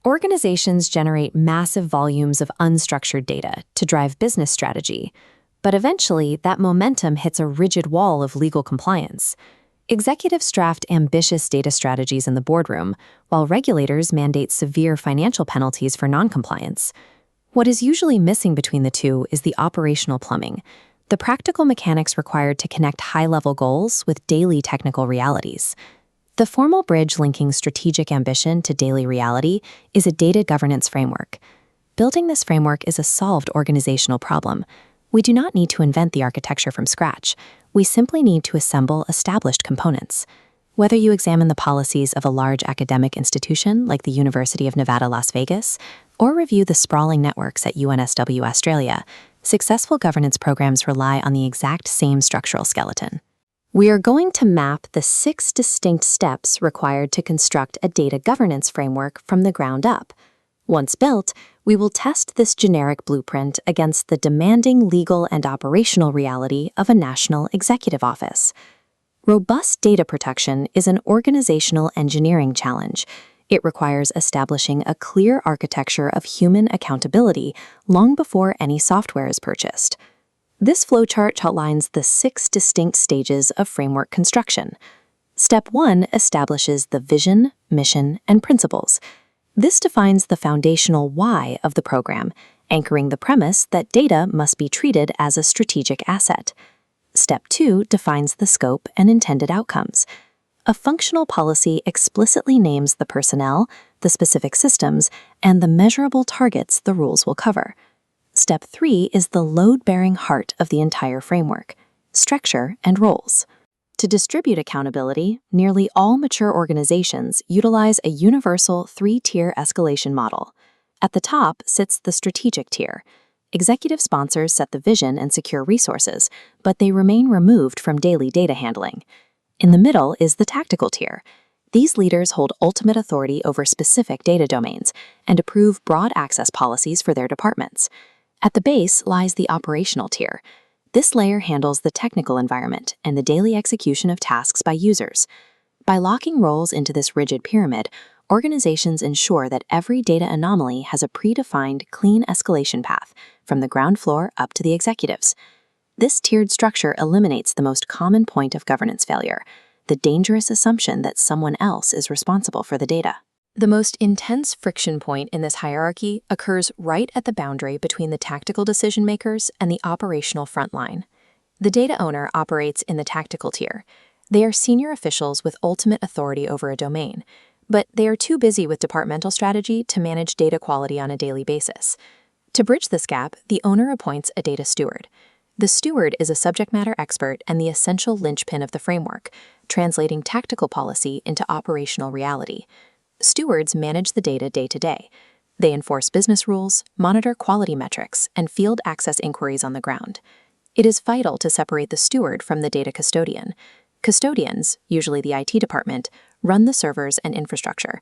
Organizations generate massive volumes of unstructured data to drive business strategy, but eventually that momentum hits a rigid wall of legal compliance. Executives draft ambitious data strategies in the boardroom, while regulators mandate severe financial penalties for noncompliance. What is usually missing between the two is the operational plumbing, the practical mechanics required to connect high-level goals with daily technical realities. The formal bridge linking strategic ambition to daily reality is a data governance framework. Building this framework is a solved organizational problem. We do not need to invent the architecture from scratch. We simply need to assemble established components. Whether you examine the policies of a large academic institution like the University of Nevada, Las Vegas, or review the sprawling networks at UNSW Australia, successful governance programs rely on the exact same structural skeleton. We are going to map the 6 distinct steps required to construct a data governance framework from the ground up. Once built, we will test this generic blueprint against the demanding legal and operational reality of a national executive office. Robust data protection is an organizational engineering challenge. It requires establishing a clear architecture of human accountability long before any software is purchased. This flowchart outlines the 6 distinct stages of framework construction. Step 1 establishes the vision, mission, and principles. This defines the foundational why of the program, anchoring the premise that data must be treated as a strategic asset. Step 2 defines the scope and intended outcomes. A functional policy explicitly names the personnel, the specific systems, and the measurable targets the rules will cover. Step 3 is the load-bearing heart of the entire framework: structure and roles. To distribute accountability, nearly all mature organizations utilize a universal 3-tier escalation model. At the top sits the strategic tier. Executive sponsors set the vision and secure resources, but they remain removed from daily data handling. In the middle is the tactical tier. These leaders hold ultimate authority over specific data domains and approve broad access policies for their departments. At the base lies the operational tier. This layer handles the technical environment and the daily execution of tasks by users. By locking roles into this rigid pyramid, organizations ensure that every data anomaly has a predefined, clean escalation path from the ground floor up to the executives. This tiered structure eliminates the most common point of governance failure: the dangerous assumption that someone else is responsible for the data. The most intense friction point in this hierarchy occurs right at the boundary between the tactical decision-makers and the operational frontline. The data owner operates in the tactical tier. They are senior officials with ultimate authority over a domain, but they are too busy with departmental strategy to manage data quality on a daily basis. To bridge this gap, the owner appoints a data steward. The steward is a subject matter expert and the essential linchpin of the framework, translating tactical policy into operational reality. Stewards manage the data day to day. They enforce business rules, monitor quality metrics, and field access inquiries on the ground. It is vital to separate the steward from the data custodian. Custodians, usually the IT department, run the servers and infrastructure.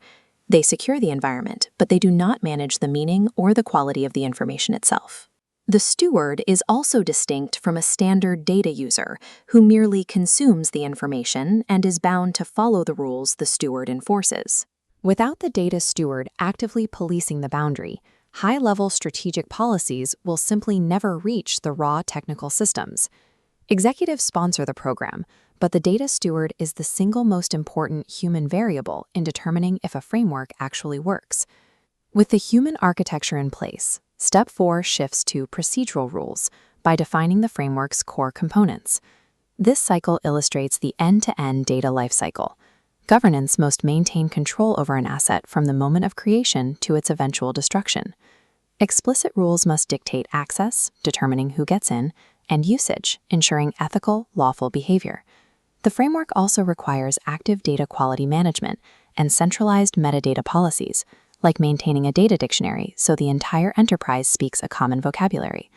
They secure the environment, but they do not manage the meaning or the quality of the information itself. The steward is also distinct from a standard data user who merely consumes the information and is bound to follow the rules the steward enforces. Without the data steward actively policing the boundary, high-level strategic policies will simply never reach the raw technical systems. Executives sponsor the program, but the data steward is the single most important human variable in determining if a framework actually works. With the human architecture in place, Step 4 shifts to procedural rules by defining the framework's core components. This cycle illustrates the end-to-end data lifecycle. Governance must maintain control over an asset from the moment of creation to its eventual destruction. Explicit rules must dictate access, determining who gets in, and usage, ensuring ethical, lawful behavior. The framework also requires active data quality management and centralized metadata policies, like maintaining a data dictionary so the entire enterprise speaks a common vocabulary.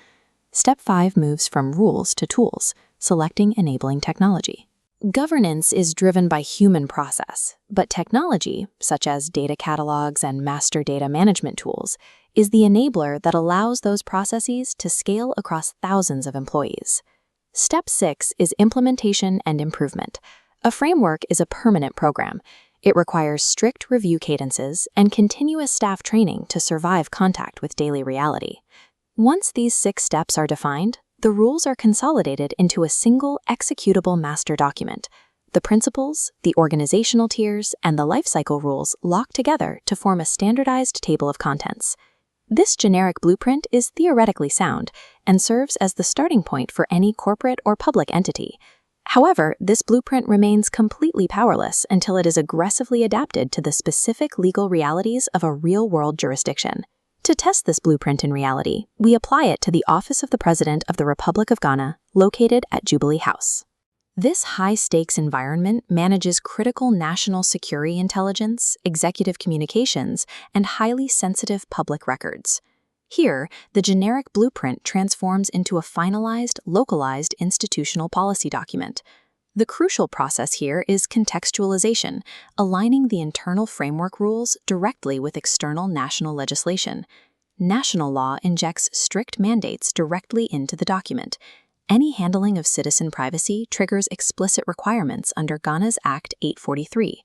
Step 5 moves from rules to tools, selecting enabling technology. Governance is driven by human process, but technology, such as data catalogs and master data management tools, is the enabler that allows those processes to scale across thousands of employees. Step 6 is implementation and improvement. A framework is a permanent program. It requires strict review cadences and continuous staff training to survive contact with daily reality. Once these 6 steps are defined, the rules are consolidated into a single executable master document. The principles, the organizational tiers, and the lifecycle rules lock together to form a standardized table of contents. This generic blueprint is theoretically sound and serves as the starting point for any corporate or public entity. However, this blueprint remains completely powerless until it is aggressively adapted to the specific legal realities of a real-world jurisdiction. To test this blueprint in reality, we apply it to the Office of the President of the Republic of Ghana, located at Jubilee House. This high-stakes environment manages critical national security intelligence, executive communications, and highly sensitive public records. Here, the generic blueprint transforms into a finalized, localized institutional policy document. The crucial process here is contextualization, aligning the internal framework rules directly with external national legislation. National law injects strict mandates directly into the document. Any handling of citizen privacy triggers explicit requirements under Ghana's Act 843.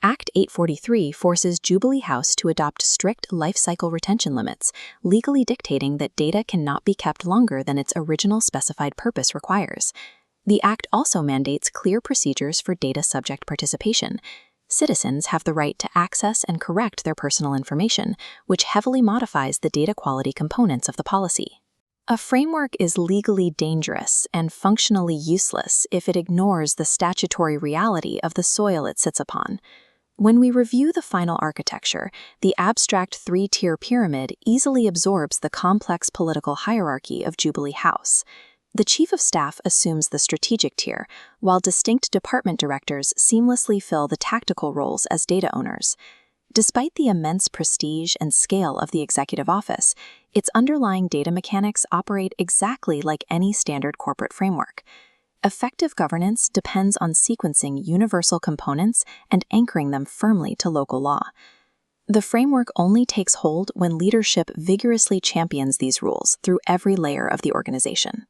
Act 843 forces Jubilee House to adopt strict life cycle retention limits, legally dictating that data cannot be kept longer than its original specified purpose requires. The Act also mandates clear procedures for data subject participation. Citizens have the right to access and correct their personal information, which heavily modifies the data quality components of the policy. A framework is legally dangerous and functionally useless if it ignores the statutory reality of the soil it sits upon. When we review the final architecture, the abstract 3-tier pyramid easily absorbs the complex political hierarchy of Jubilee House. The Chief of Staff assumes the strategic tier, while distinct department directors seamlessly fill the tactical roles as data owners. Despite the immense prestige and scale of the executive office, its underlying data mechanics operate exactly like any standard corporate framework. Effective governance depends on sequencing universal components and anchoring them firmly to local law. The framework only takes hold when leadership vigorously champions these rules through every layer of the organization.